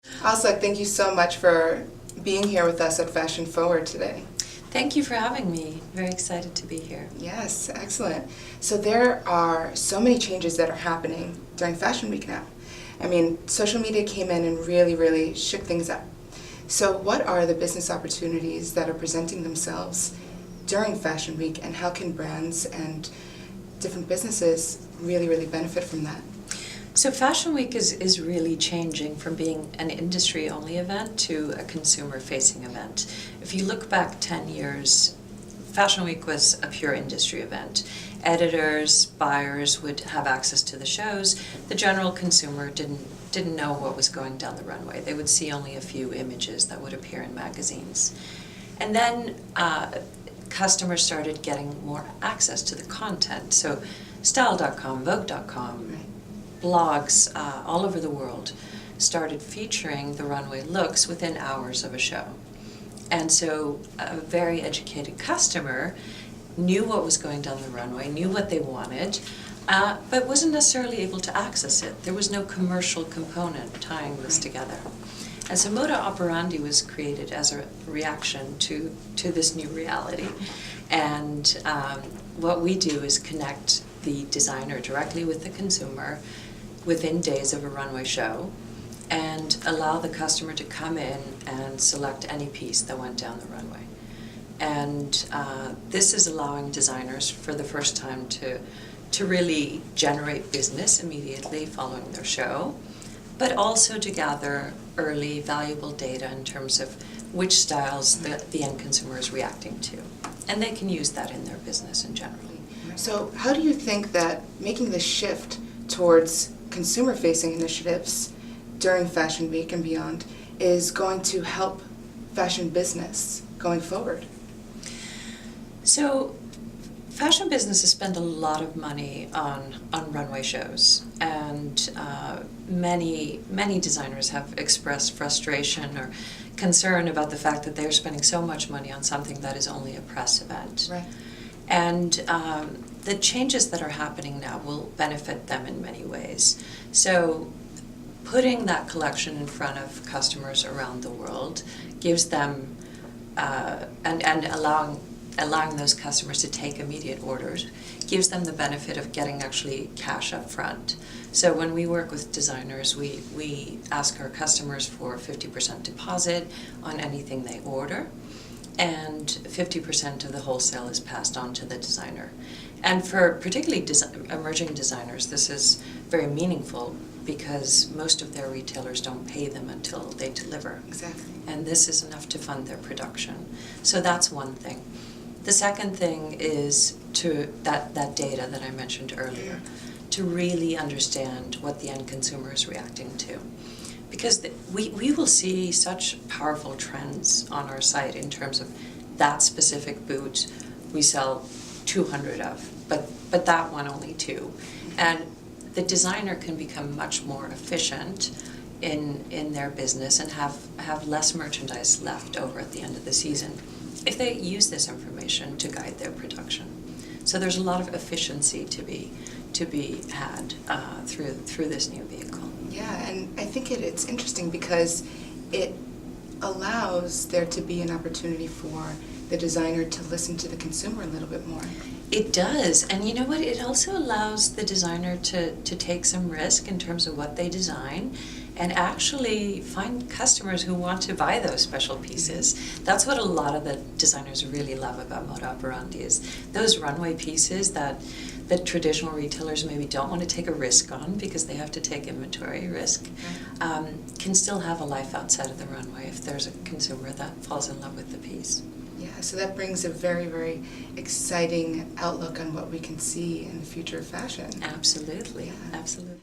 Aslaug, thank you so much for being here with us at Fashion Forward today. Thank you for having me. Very excited to be here. Yes, excellent. So there are so many changes that are happening during Fashion Week now. I mean, social media came in and really shook things up. So what are the business opportunities that are presenting themselves during Fashion Week, and how can brands and different businesses really benefit from that? So Fashion Week is really changing from being an industry-only event to a consumer-facing event. If you look back 10 years, Fashion Week was a pure industry event. Editors, buyers would have access to the shows. The general consumer didn't know what was going down the runway. They would see only a few images that would appear in magazines. And then customers started getting more access to the content. So Style.com, Vogue.com, blogs all over the world started featuring the runway looks within hours of a show. And so a very educated customer knew what was going down the runway, knew what they wanted, but wasn't necessarily able to access it. There was no commercial component tying this together. And so Moda Operandi was created as a reaction to this new reality. And what we do is connect the designer directly with the consumer within days of a runway show, and allow the customer to come in and select any piece that went down the runway. And this is allowing designers for the first time to really generate business immediately following their show, but also to gather early valuable data in terms of which styles the end consumer is reacting to. And they can use that in their business in general. So how do you think that making the shift towards consumer-facing initiatives during Fashion Week and beyond is going to help fashion business going forward? So fashion businesses spend a lot of money on runway shows, and many designers have expressed frustration or concern about the fact that they're spending so much money on something that is only a press event. Right. And the changes that are happening now will benefit them in many ways. So putting that collection in front of customers around the world gives them, and allowing those customers to take immediate orders, gives them the benefit of getting actually cash up front. So when we work with designers, we ask our customers for 50% deposit on anything they order, and 50% of the wholesale is passed on to the designer. And for particularly emerging designers, this is very meaningful because most of their retailers don't pay them until they deliver. Exactly. And this is enough to fund their production. So that's one thing. The second thing is that data that I mentioned earlier, to really understand what the end consumer is reacting to. Because we will see such powerful trends on our site in terms of that specific boot we sell 200 of, but that one only 2. And the designer can become much more efficient in their business and have less merchandise left over at the end of the season if they use this information to guide their production. So there's a lot of efficiency to be had through this new vehicle. Yeah, and I think it's interesting because it allows there to be an opportunity for the designer to listen to the consumer a little bit more. It does, and you know what? It also allows the designer to take some risk in terms of what they design and actually find customers who want to buy those special pieces. That's what a lot of the designers really love about Moda Operandi, is those runway pieces that traditional retailers maybe don't want to take a risk on because they have to take inventory risk, can still have a life outside of the runway if there's a consumer that falls in love with the piece. Yeah, so that brings a very exciting outlook on what we can see in the future of fashion. Absolutely, Yeah. absolutely.